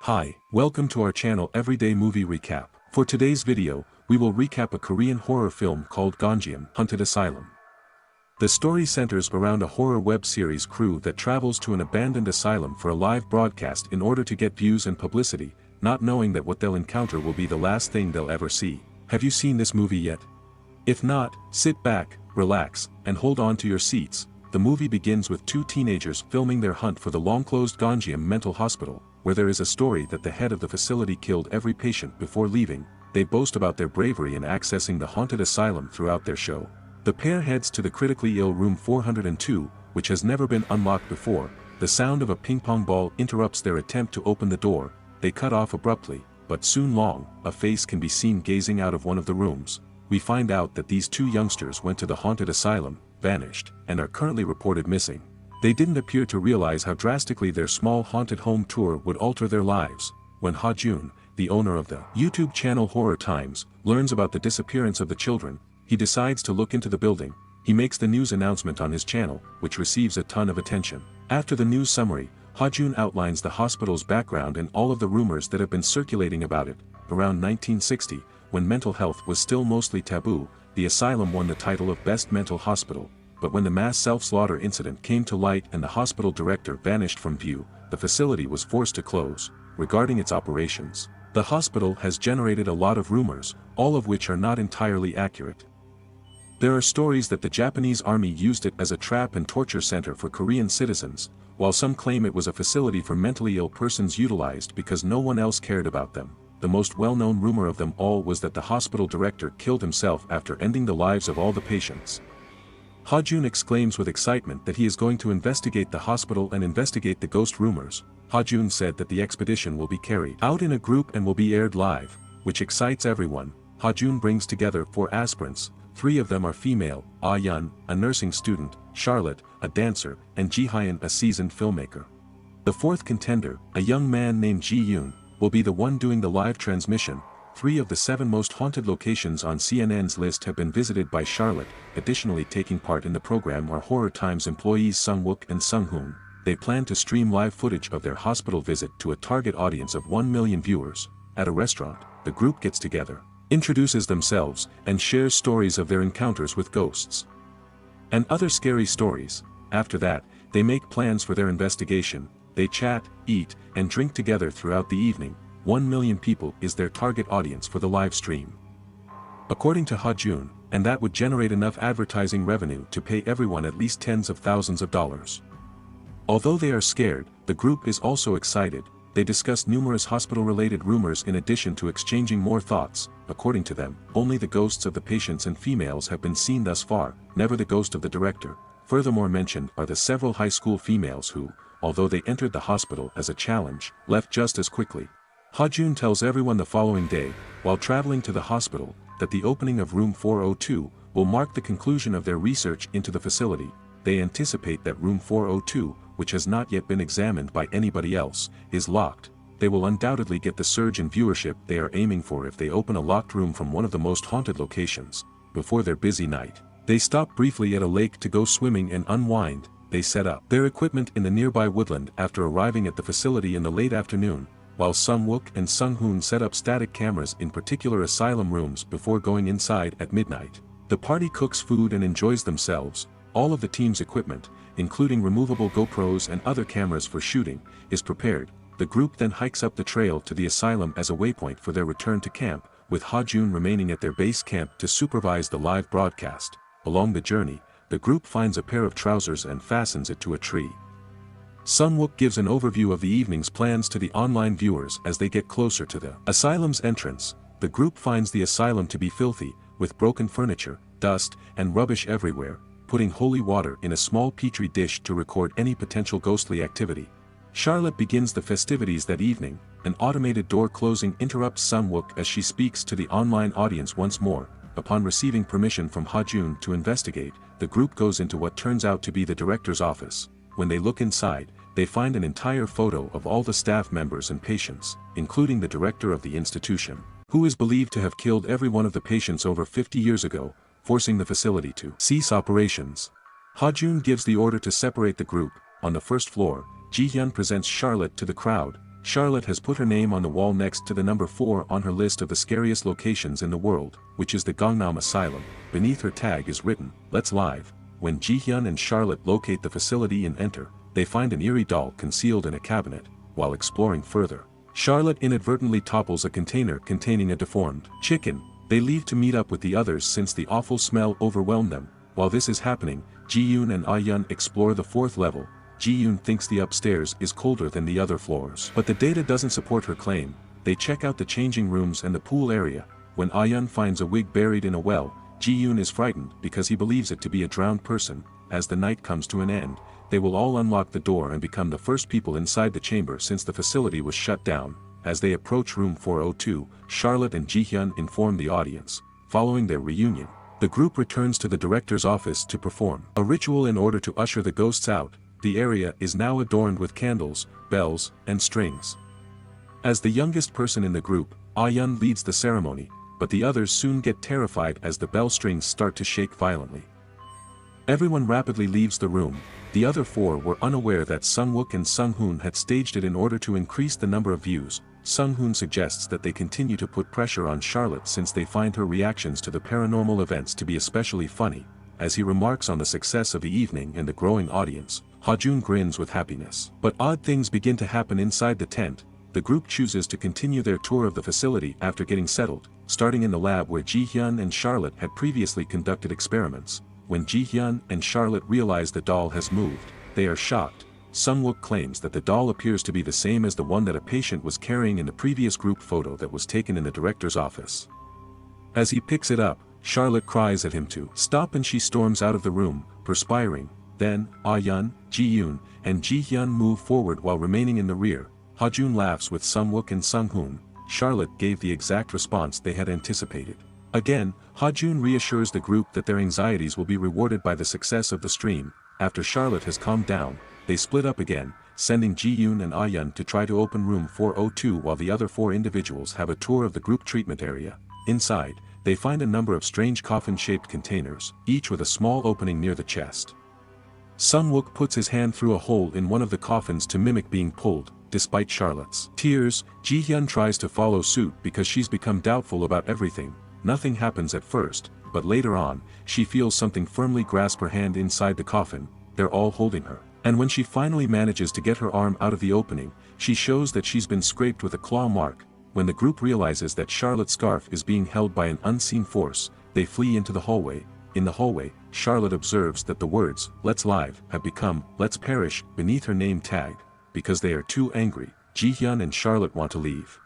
Hi, welcome to our channel Everyday Movie Recap. For today's video, we will recap a Korean horror film called Gongjiam, Haunted Asylum. The story centers around a horror web series crew that travels to an abandoned asylum for a live broadcast in order to get views and publicity, not knowing that what they'll encounter will be the last thing they'll ever see. Have you seen this movie yet? If not, sit back, relax, and hold on to your seats. The movie begins with two teenagers filming their hunt for the long-closed Gongjiam mental hospital, where there is a story that the head of the facility killed every patient before leaving. They boast about their bravery in accessing the haunted asylum throughout their show. The pair heads to the critically ill room 402, which has never been unlocked before. The sound of a ping-pong ball interrupts their attempt to open the door. They cut off abruptly, but soon a face can be seen gazing out of one of the rooms. We find out that these two youngsters went to the haunted asylum, vanished, and are currently reported missing. They didn't appear to realize how drastically their small haunted home tour would alter their lives. When Ha-jun, the owner of the YouTube channel Horror Times, learns about the disappearance of the children, he decides to look into the building. He makes the news announcement on his channel, which receives a ton of attention. After the news summary, Ha-jun outlines the hospital's background and all of the rumors that have been circulating about it. Around 1960, when mental health was still mostly taboo, the asylum won the title of Best Mental Hospital. But when the mass self-slaughter incident came to light and the hospital director vanished from view, the facility was forced to close. Regarding its operations, the hospital has generated a lot of rumors, all of which are not entirely accurate. There are stories that the Japanese army used it as a trap and torture center for Korean citizens, while some claim it was a facility for mentally ill persons utilized because no one else cared about them. The most well-known rumor of them all was that the hospital director killed himself after ending the lives of all the patients. Ha-jun exclaims with excitement that he is going to investigate the hospital and investigate the ghost rumors. Ha-jun said that the expedition will be carried out in a group and will be aired live, which excites everyone. Ha-jun brings together 4 aspirants, 3 of them are female: Ah-yeon, a nursing student; Charlotte, a dancer; and Ji-hyun, a seasoned filmmaker. The 4th contender, a young man named Ji-yoon, will be the one doing the live transmission. 3 of the 7 most haunted locations on CNN's list have been visited by Charlotte. Additionally, taking part in the program are Horror Times employees Sung-wook and Sung-hoon. They plan to stream live footage of their hospital visit to a target audience of 1 million viewers. At a restaurant, the group gets together, introduces themselves, and shares stories of their encounters with ghosts and other scary stories. After that, they make plans for their investigation. They chat, eat, and drink together throughout the evening. 1 million people is their target audience for the live stream, according to Ha-jun, and that would generate enough advertising revenue to pay everyone at least tens of thousands of dollars. Although they are scared, the group is also excited. They discuss numerous hospital-related rumors in addition to exchanging more thoughts. According to them, only the ghosts of the patients and females have been seen thus far, never the ghost of the director. Furthermore mentioned are the several high school females who, although they entered the hospital as a challenge, left just as quickly. Ha-jun tells everyone the following day, while traveling to the hospital, that the opening of room 402 will mark the conclusion of their research into the facility. They anticipate that room 402, which has not yet been examined by anybody else, is locked. They will undoubtedly get the surge in viewership they are aiming for if they open a locked room from one of the most haunted locations. Before their busy night, they stop briefly at a lake to go swimming and unwind. They set up their equipment in the nearby woodland after arriving at the facility in the late afternoon, while Sung-wook and Sung-hoon set up static cameras in particular asylum rooms before going inside at midnight. The party cooks food and enjoys themselves. All of the team's equipment, including removable GoPros and other cameras for shooting, is prepared. The group then hikes up the trail to the asylum as a waypoint for their return to camp, with Ha-jun remaining at their base camp to supervise the live broadcast. Along the journey, the group finds a pair of trousers and fastens it to a tree. Sung-wook gives an overview of the evening's plans to the online viewers as they get closer to the asylum's entrance. The group finds the asylum to be filthy, with broken furniture, dust, and rubbish everywhere. Putting holy water in a small petri dish to record any potential ghostly activity. Charlotte begins the festivities that evening. An automated door closing interrupts Sung-wook as she speaks to the online audience once more. Upon receiving permission from Ha-jun to investigate, the group goes into what turns out to be the director's office. When they look inside, they find an entire photo of all the staff members and patients, including the director of the institution, who is believed to have killed every one of the patients over 50 years ago, forcing the facility to cease operations. Ha-jun gives the order to separate the group. On the first floor, Ji-hyun presents Charlotte to the crowd. Charlotte has put her name on the wall next to the number 4 on her list of the scariest locations in the world, which is the Gongjiam Asylum. Beneath her tag is written, "Let's Live." When Ji-hyun and Charlotte locate the facility and enter, they find an eerie doll concealed in a cabinet. While exploring further, Charlotte inadvertently topples a container containing a deformed chicken. They leave to meet up with the others since the awful smell overwhelmed them. While this is happening, Ji-yoon and Ah-yeon explore the 4th level. Ji-yoon thinks the upstairs is colder than the other floors. But the data doesn't support her claim. They check out the changing rooms and the pool area. When Ah-yeon finds a wig buried in a well, Ji-yoon is frightened because he believes it to be a drowned person. As the night comes to an end, they will all unlock the door and become the first people inside the chamber since the facility was shut down. As they approach room 402, Charlotte and Ji-hyun inform the audience. Following their reunion, the group returns to the director's office to perform a ritual in order to usher the ghosts out. The area is now adorned with candles, bells, and strings. As the youngest person in the group, Ah-yeon leads the ceremony, but the others soon get terrified as the bell strings start to shake violently. Everyone rapidly leaves the room. The other 4 were unaware that Sung-wook and Sung-hoon had staged it in order to increase the number of views. Sung-hoon suggests that they continue to put pressure on Charlotte since they find her reactions to the paranormal events to be especially funny. As he remarks on the success of the evening and the growing audience, Ha-joon grins with happiness. But odd things begin to happen inside the tent. The group chooses to continue their tour of the facility after getting settled, starting in the lab where Ji-hyun and Charlotte had previously conducted experiments. When Ji-hyun and Charlotte realize the doll has moved, they are shocked. Sung-wook claims that the doll appears to be the same as the one that a patient was carrying in the previous group photo that was taken in the director's office. As he picks it up, Charlotte cries at him to stop and she storms out of the room, perspiring. Then, Ah-yeon, Ji-yoon, and Ji-hyun move forward while remaining in the rear. Ha-joon laughs with Sung-wook and Sung-hoon. Charlotte gave the exact response they had anticipated. Again, Ha-joon reassures the group that their anxieties will be rewarded by the success of the stream. After Charlotte has calmed down, they split up again, sending Ji-yoon and Ah-yeon to try to open room 402 while the other 4 individuals have a tour of the group treatment area. Inside, they find a number of strange coffin-shaped containers, each with a small opening near the chest. Sung-wook puts his hand through a hole in one of the coffins to mimic being pulled. Despite Charlotte's tears, Ji-hyun tries to follow suit because she's become doubtful about everything. Nothing happens at first, but later on, she feels something firmly grasp her hand inside the coffin. They're all holding her. And when she finally manages to get her arm out of the opening, she shows that she's been scraped with a claw mark. When the group realizes that Charlotte's scarf is being held by an unseen force, they flee into the hallway. In the hallway, Charlotte observes that the words, "Let's Live," have become, "Let's Perish," beneath her name tag. Because they are too angry, Ji-hyun and Charlotte want to leave.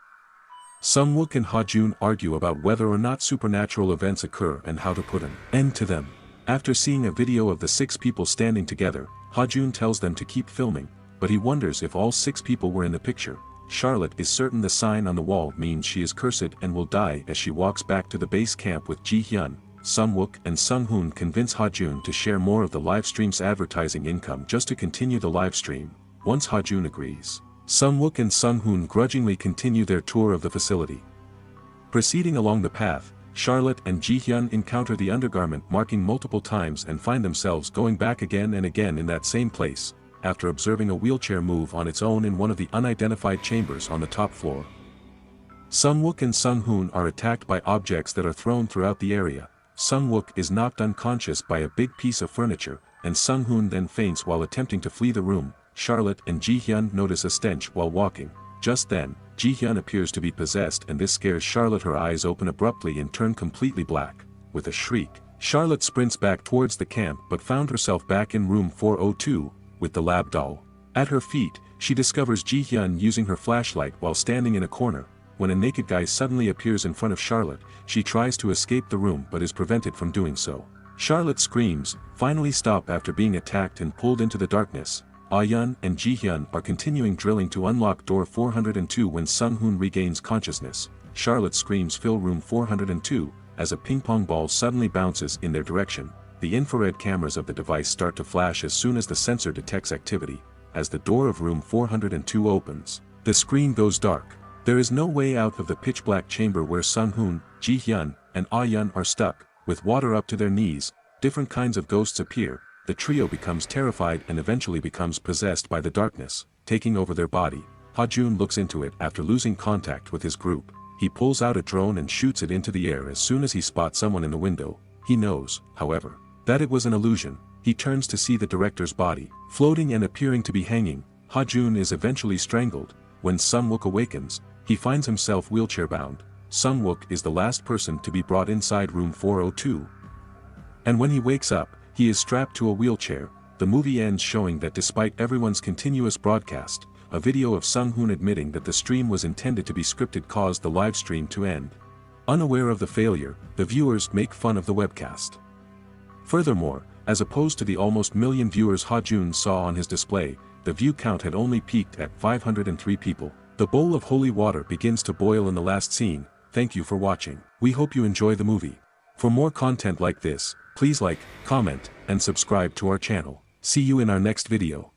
Sung-wook and Ha-joon argue about whether or not supernatural events occur and how to put an end to them. After seeing a video of the 6 people standing together, Ha-joon tells them to keep filming, but he wonders if all 6 people were in the picture. Charlotte is certain the sign on the wall means she is cursed and will die as she walks back to the base camp with Ji-hyun. Sung-wook and Sung-hoon convince Ha-joon to share more of the livestream's advertising income just to continue the livestream. Once Ha-joon agrees, Sung-wook and Sung-hoon grudgingly continue their tour of the facility. Proceeding along the path, Charlotte and Ji-hyun encounter the undergarment marking multiple times and find themselves going back again and again in that same place, after observing a wheelchair move on its own in one of the unidentified chambers on the top floor. Sung-wook and Sung-hoon are attacked by objects that are thrown throughout the area. Sung-wook is knocked unconscious by a big piece of furniture, and Sung-hoon then faints while attempting to flee the room. Charlotte and Ji-hyun notice a stench while walking. Just then, Ji-hyun appears to be possessed and this scares Charlotte. Her eyes open abruptly and turn completely black. With a shriek, Charlotte sprints back towards the camp but found herself back in room 402, with the lab doll. At her feet, she discovers Ji-hyun using her flashlight while standing in a corner. When a naked guy suddenly appears in front of Charlotte, she tries to escape the room but is prevented from doing so. Charlotte screams, finally stop after being attacked and pulled into the darkness. Ah-yeon and Ji-hyun are continuing drilling to unlock door 402 when Sung-hoon regains consciousness. Charlotte screams fill room 402, as a ping-pong ball suddenly bounces in their direction. The infrared cameras of the device start to flash as soon as the sensor detects activity. As the door of room 402 opens, the screen goes dark. There is no way out of the pitch-black chamber where Sung-hoon, Ji-hyun, and Ah-yeon are stuck. With water up to their knees, different kinds of ghosts appear. The trio becomes terrified and eventually becomes possessed by the darkness, taking over their body. Ha-jun looks into it after losing contact with his group. He pulls out a drone and shoots it into the air as soon as he spots someone in the window. He knows, however, that it was an illusion. He turns to see the director's body, floating and appearing to be hanging. Ha-jun is eventually strangled. When Sun-wook awakens, he finds himself wheelchair-bound. Sun-wook is the last person to be brought inside room 402. And when he wakes up, he is strapped to a wheelchair. The movie ends showing that despite everyone's continuous broadcast, a video of Sung-hoon admitting that the stream was intended to be scripted caused the live stream to end. Unaware of the failure, the viewers make fun of the webcast. Furthermore, as opposed to the almost million viewers Ha-jun saw on his display, the view count had only peaked at 503 people. The bowl of holy water begins to boil in the last scene. Thank you for watching. We hope you enjoy the movie. For more content like this, please like, comment, and subscribe to our channel. See you in our next video.